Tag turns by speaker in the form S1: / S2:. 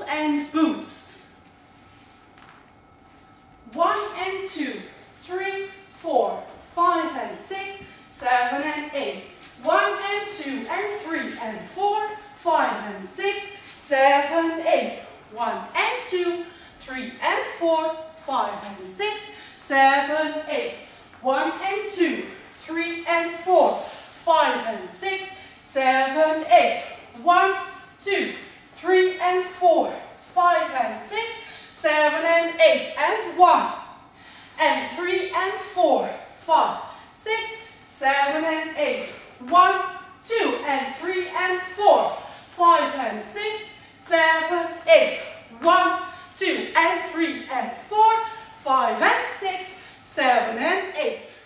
S1: and boots. 1 and 2, 3, 4, 5 and 6, 7 and 8. 1 and 2 and 3 and 4, 5 and 6, 7, 8. 1 and 2, 3 and 4, 5 and 6, 7, 8. 1 and 2, 3 and 4, 5 and 6, 7, 8. 1, 2, 3 and 4, 5 and 6, 7 and 8. And 1 and 3 and 4, 5, 6, 7 and 8. 1, 2 and 3 and 4, 5 and 6, 7, 8. 1, 2 and 3 and 4, 5 and 6, 7 and 8.